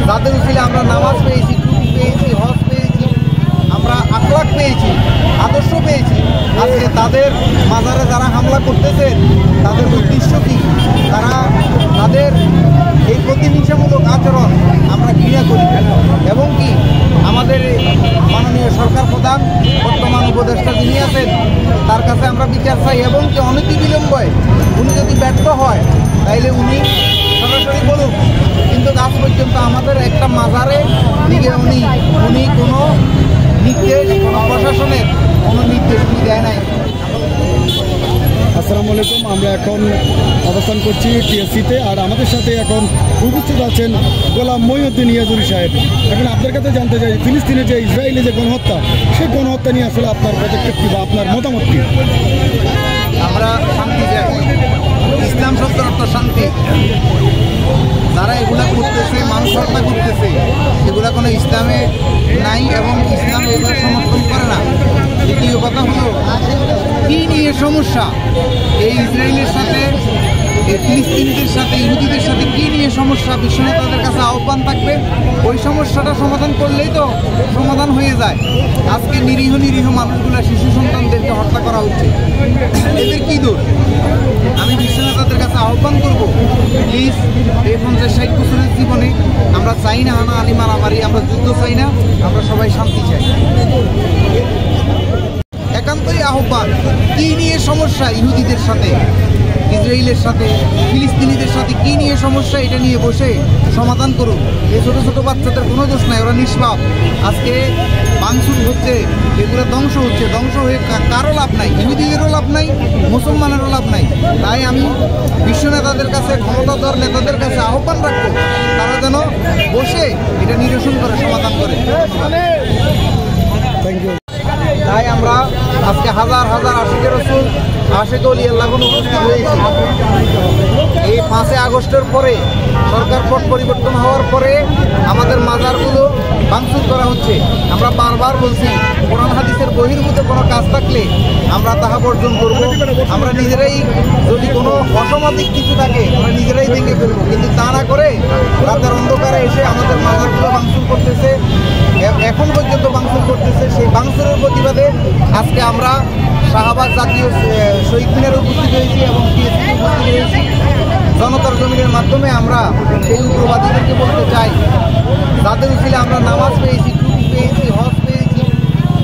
যাদের উচিলে আমরা নামাজ পেয়েছি, টুপি পেয়েছি, হজ পেয়েছি, আমরা আখলাক পেয়েছি, আদর্শ পেয়েছি। আজকে তাদের মাজারে যারা হামলা করতেছেন তাদের উদ্দেশ্য কি? তাদের এই প্রতিহিংসামূলক আচরণ আমরা ঘৃণা করি এবং কি আমাদের মাননীয় সরকার প্রধান বর্তমান উপদেষ্টা যিনি আছেন তার কাছে আমরা বিচার চাই এবং কি অনতিবিলম্বে উনি যদি ব্যর্থ হয় তাইলে উনি সরাসরি বলুন, কিন্তু আজ পর্যন্ত আমাদের একটা মাজারে দিকে উনি কোনো নির্দেশ, কোনো প্রশাসনের কোনো নির্দেশ উনি দেয় নাই। আসসালামু আলাইকুম, আমরা এখন অবস্থান করছি টিএসসিতে, আর আমাদের সাথে এখন উপস্থিত আছেন গোলাম মঈনুদ্দিন ইয়াজুরি সাহেব। এখন আপনার কাছে জানতে চাই, ফিলিস্তিনে যে ইসরায়েলি যে গণহত্যা, সেই গণহত্যা নিয়ে আসলে আপনার পদক্ষেপ কী বা আপনার মতামত কী? আমরা শান্তি চাই, ইসলাম শব্দের অর্থ শান্তি। যারা এগুলা করতেছে, মানুষ হত্যা করতেছে, এগুলা কোনো ইসলামে নাই এবং ইসলাম এগুলো সমর্থন করে না। দ্বিতীয় কথা হলো কী নিয়ে সমস্যা এই ইসরায়েলের সাথে, এই ফিলিস্তিনিদের সাথে, ইহুদিদের সাথে কী নিয়ে সমস্যা? বিশ্বনেতাদের কাছে আহ্বান থাকবে, ওই সমস্যাটা সমাধান করলেই তো সমাধান হয়ে যায়। আজকে নিরীহ মানুষগুলা, শিশু সন্তানদেরকে হত্যা করা হচ্ছে, এদের কী দোষ? আমি বিশ্বনেতাদের কাছে আহ্বান করব, প্লিজ এই 50-60 বছরের জীবনে আমরা চাই না হানাহানি, মারামারি, আমরা যুদ্ধ চাই না, আমরা সবাই শান্তি চাই। একান্তই আহ্বান, কী নিয়ে সমস্যা ইহুদিদের সাথে, ইসরায়েলের সাথে, ফিলিস্তিনিদের সাথে কী নিয়ে সমস্যা, এটা নিয়ে বসে সমাধান করুন। এই ছোটো ছোটো বাচ্চাদের কোনো দোষ নাই, ওরা নিষ্পাপ। আজকে ভাঙচুর হচ্ছে, এগুলো ধ্বংস হচ্ছে, ধ্বংস হয়ে কারও লাভ নাই, ইহুদিদেরও লাভ নাই, মুসলমানেরও লাভ নাই। তাই আমি বিশ্ব নেতাদের কাছে, ক্ষমতাধর নেতাদের কাছে আহ্বান রাখবো, তারা যেন বসে এটা নিরসন করে, সমাধান করে। Thank you. তাই আমরা আজকে হাজার হাজার আশিকে রসুল, আশিক ওলি আল্লাহ উপস্থিত হয়েছি। এই 5 আগস্টের পরে, সরকার পট পরিবর্তন হওয়ার পরে আমাদের মাজারগুলো ভাঙচুর করা হচ্ছে। আমরা বারবার বলছি, কোরআন হাদিসের বহির্ভূত কোনো কাজ থাকলে আমরা তাহা বর্জন করব। আমরা নিজেরাই যদি কোনো অসামাজিক কিছু থাকে আমরা নিজেরাই ভেঙে ফেলব, কিন্তু তা না করে রাতের অন্ধকারে এসে আমাদের মাজারগুলো ভাঙচুর করতেছে, এখন পর্যন্ত ভাঙচুর করতেছে। সেই ভাঙচুরের প্রতিবাদে আজকে আমরা শাহবাগ জাতীয় শহীদ মিনারে উপস্থিত হয়েছি এবং টিএসসিতে উপস্থিত হয়েছি। জনতার জমিনের মাধ্যমে আমরা সেই উগ্রবাদীদেরকে বলতে চাই, যাদের উচিলে আমরা নামাজ পেয়েছি, টুপি পেয়েছি, হজ পেয়েছি,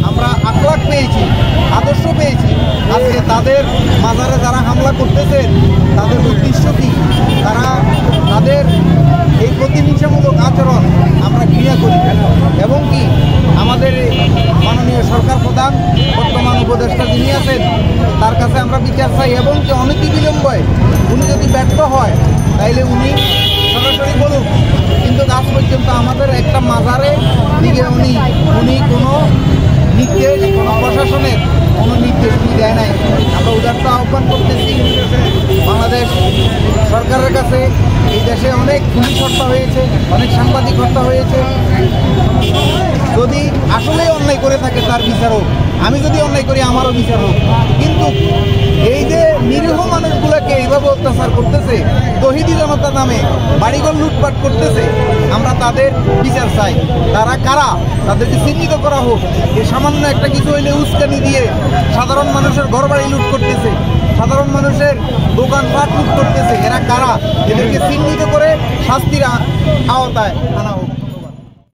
আমরা আখলাক পেয়েছি, আদর্শ পেয়েছি, আজকে তাদের মাজারে যারা হামলা করতেছেন তাদের উদ্দেশ্য কী? তাদের এই প্রতিহিংসামূলক আচরণ আমরা ঘৃণা করি এবং কি আমাদের মাননীয় সরকার প্রধান বর্তমান উপদেষ্টা যিনি আছেন তার কাছে আমরা বিচার চাই এবং কি অনতিবিলম্বে উনি যদি ব্যর্থ হয় তাইলে উনি সরাসরি বলুন, কিন্তু আজ পর্যন্ত আমাদের একটা মাজারে দিকে উনি কোনো নির্দেশ, কোনো প্রশাসনের কোনো নির্দেশ উনি দেয় নাই। আমরা উদারত আহ্বান করতেছি বাংলাদেশ সরকারের কাছে। এই দেশে অনেক পুলিশ হত্যা হয়েছে, অনেক সাংবাদিক হত্যা হয়েছে। যদি আসলেই অন্যায় করে থাকে তার বিচার হোক, আমি যদি অন্যায় করি আমারও বিচার হোক, কিন্তু এই যে নিরীহ মানুষগুলোকে এইভাবে অত্যাচার করতেছে, তৌহিদি জনতা নামে বাড়িঘর লুটপাট করতেছে, আমরা তাদের বিচার চাই। তারা কারা, তাদেরকে চিহ্নিত করা হোক। এই সামান্য একটা কিছু হইলে উস্কানি দিয়ে সাধারণ মানুষের ঘরবাড়ি লুট করতেছে, সাধারণ মানুষের দোকানপাট লুট করতেছে, এরা কারা, এদেরকে চিহ্নিত করে শাস্তির আওতায় আনা হোক।